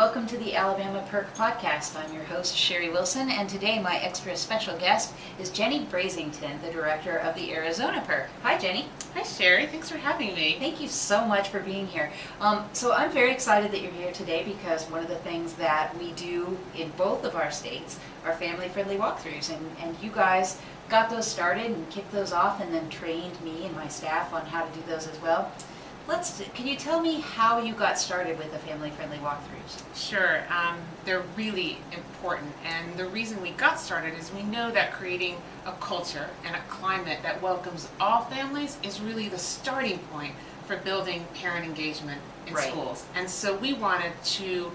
welcome to the Alabama PIRC podcast. I'm your host, Sherry Wilson, and today my extra special guest is Jenny Brazington, the director of the Arizona PIRC. Hi, Jenny. Hi, Sherry. Thanks for having me. Thank you so much for being here. So I'm very excited that you're here today because one of the things that we do in both of our states are family-friendly walkthroughs, and you guys got those started and kicked those off and then trained me and my staff on how to do those as well. Can you tell me how you got started with the family-friendly walkthroughs? Sure. They're really important, and the reason we got started is we know that creating a culture and a climate that welcomes all families is really the starting point for building parent engagement in schools. And so we wanted to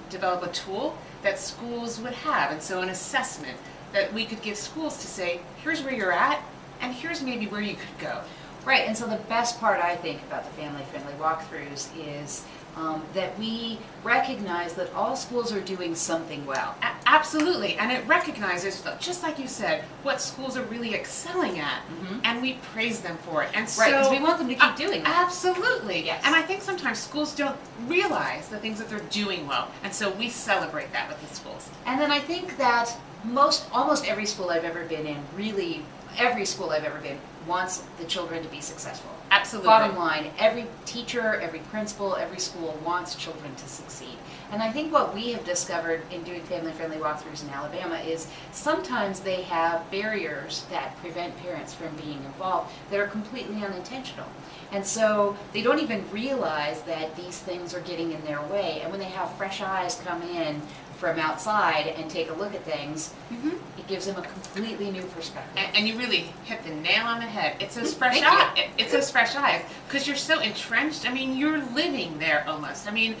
develop a tool that schools would have, and so an assessment that we could give schools to say, here's where you're at, and here's maybe where you could go. Right, and so the best part I think about the family-friendly walkthroughs is that we recognize that all schools are doing something well. Absolutely, and it recognizes, just like you said, what schools are really excelling at, and we praise them for it. And so, right, because we want them to keep doing that. Absolutely, yes. And I think sometimes schools don't realize the things that they're doing well, and so we celebrate that with the schools. And then I think that almost every school I've ever been in, really every school I've ever been, wants the children to be successful. Absolutely. Bottom line, every teacher, every principal, every school wants children to succeed. And I think what we have discovered in doing family-friendly walkthroughs in Alabama is sometimes they have barriers that prevent parents from being involved that are completely unintentional. And so they don't even realize that these things are getting in their way. And when they have fresh eyes come in from outside and take a look at things, it gives them a completely new perspective. And you really hit the nail on the head. It's those fresh eyes. It's those fresh eyes because you're so entrenched. I mean, you're living there almost. I mean,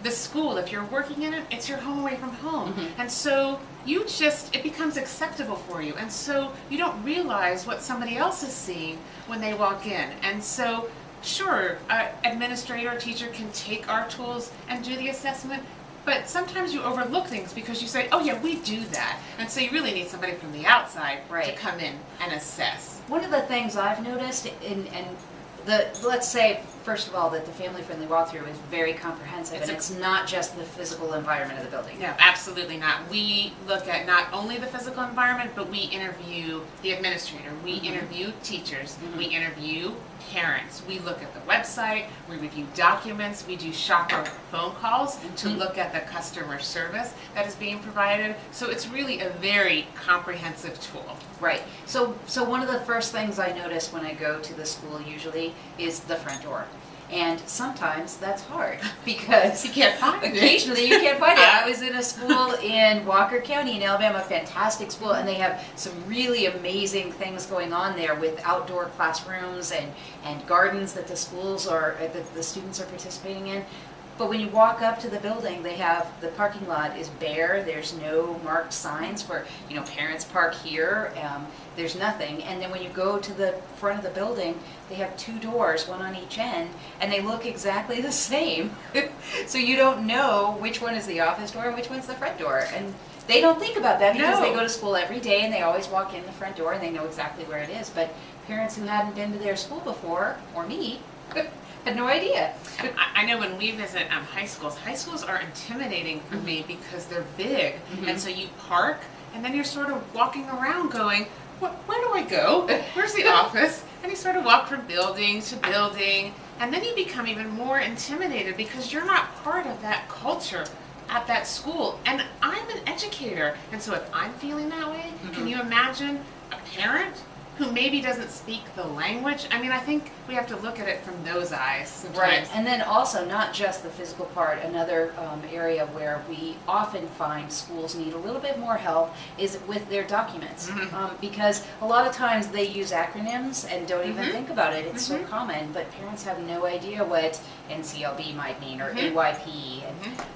the school, if you're working in it, it's your home away from home. And so it becomes acceptable for you. And so you don't realize what somebody else is seeing when they walk in. And so, sure, an administrator or teacher can take our tools and do the assessment, but sometimes you overlook things because you say, oh yeah, we do that. And so you really need somebody from the outside to come in and assess. One of the things I've noticed, let's say, first of all, that the family-friendly walkthrough is very comprehensive, and it's not just the physical environment of the building. No, absolutely not. We look at not only the physical environment, but we interview the administrator, we interview teachers, we interview parents, we look at the website, we review documents, we do shopper phone calls to look at the customer service that is being provided. So it's really a very comprehensive tool. Right. So one of the first things I notice when I go to the school usually is the front door. And sometimes that's hard because you can't find it. Occasionally you can't find it. I was in a school in Walker County in Alabama, a fantastic school, and they have some really amazing things going on there with outdoor classrooms and gardens that the students are participating in. But when you walk up to the building, the parking lot is bare. There's no marked signs for, parents park here. There's nothing. And then when you go to the front of the building, they have two doors, one on each end, and they look exactly the same. So you don't know which one is the office door and which one's the front door. And they don't think about that because they go to school every day and they always walk in the front door and they know exactly where it is. But parents who hadn't been to their school before, or me, had no idea. I know when we visit high schools are intimidating for me because they're big. And so you park and then you're sort of walking around going, where do I go? Where's the office? And you sort of walk from building to building, and then you become even more intimidated because you're not part of that culture at that school. And I'm an educator, and so if I'm feeling that way, can you imagine a parent who maybe doesn't speak the language? I mean, I think we have to look at it from those eyes sometimes. Right, and then also not just the physical part, another area where we often find schools need a little bit more help is with their documents. Because a lot of times they use acronyms and don't even think about it. It's so common, but parents have no idea what NCLB might mean or AYP.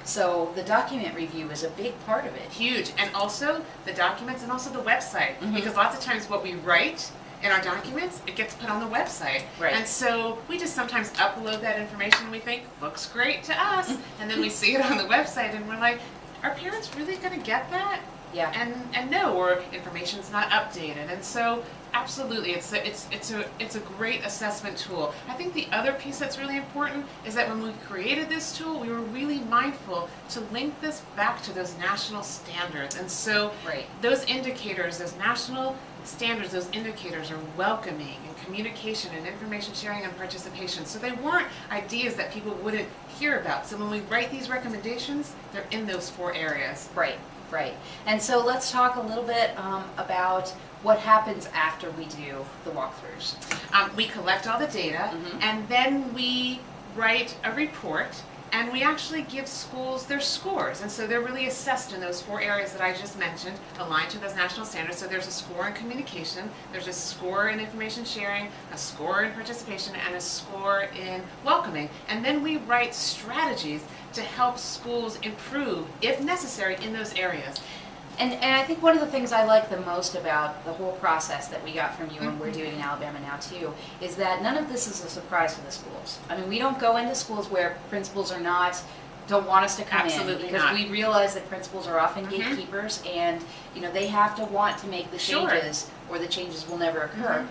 So the document review is a big part of it. Huge, and also the documents and also the website, because lots of times what we write in our documents, it gets put on the website. Right. And so we just sometimes upload that information and we think, looks great to us, and then we see it on the website and we're like, are parents really going to get that? Yeah. and no, or information's not updated. And so absolutely, it's a great assessment tool. I think the other piece that's really important is that when we created this tool, we were really mindful to link this back to those national standards. And so Right. those indicators, those national standards, those indicators are welcoming and communication and information sharing and participation. So they weren't ideas that people wouldn't hear about. So when we write these recommendations, they're in those 4 areas. Right, right. And so let's talk a little bit about what happens after we do the walkthroughs. We collect all the data, and then we write a report, and we actually give schools their scores. And so they're really assessed in those 4 areas that I just mentioned, aligned to those national standards. So there's a score in communication, there's a score in information sharing, a score in participation, and a score in welcoming. And then we write strategies to help schools improve, if necessary, in those areas. And I think one of the things I like the most about the whole process that we got from you and we're doing in Alabama now too, is that none of this is a surprise to the schools. I mean, we don't go into schools where principals don't want us to come Absolutely in because not. we realize that principals are often gatekeepers and they have to want to make the Sure. changes or the changes will never occur.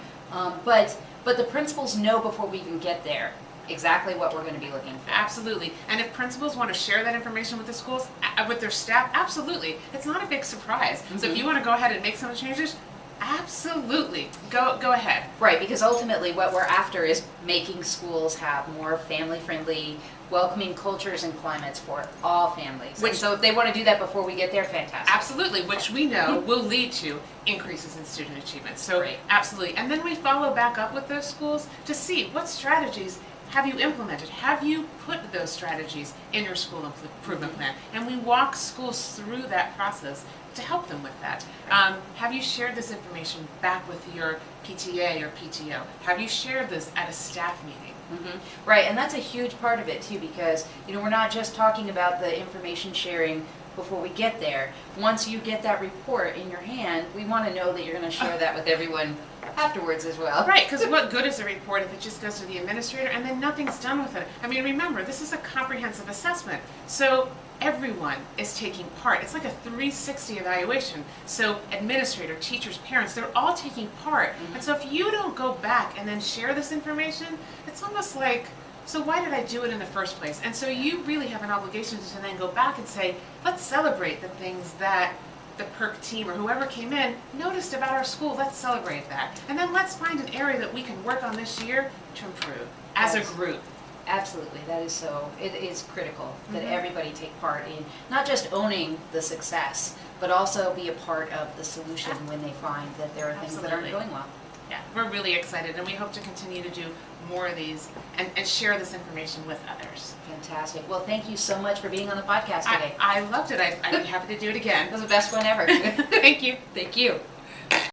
But the principals know before we even get there exactly what we're going to be looking for. Absolutely. And if principals want to share that information with the schools, with their staff, absolutely. It's not a big surprise. So if you want to go ahead and make some changes, absolutely. Go ahead. Right, because ultimately what we're after is making schools have more family-friendly, welcoming cultures and climates for all families. And so if they want to do that before we get there, fantastic. Absolutely, which we know will lead to increases in student achievement. So Right. absolutely. And then we follow back up with those schools to see what strategies have you implemented? Have you put those strategies in your school improvement plan? And we walk schools through that process to help them with that. Have you shared this information back with your PTA or PTO? Have you shared this at a staff meeting? Right, and that's a huge part of it too, because we're not just talking about the information sharing before we get there. Once you get that report in your hand, we want to know that you're going to share that with everyone afterwards as well. Right, because what good is a report if it just goes to the administrator and then nothing's done with it? I mean, remember, this is a comprehensive assessment, so everyone is taking part. It's like a 360 evaluation. So administrator, teachers, parents, they're all taking part. And so if you don't go back and then share this information, it's almost like, so why did I do it in the first place? And so you really have an obligation to then go back and say, let's celebrate the things that the PIRC team or whoever came in noticed about our school. Let's celebrate that. And then let's find an area that we can work on this year to improve as a group. Absolutely, that is so, it is critical that everybody take part in not just owning the success, but also be a part of the solution when they find that there are things that aren't going well. Yeah, we're really excited and we hope to continue to do more of these and share this information with others. Fantastic. Well, thank you so much for being on the podcast today. I loved it. I'd be happy to do it again. It was the best one ever. Thank you. Thank you.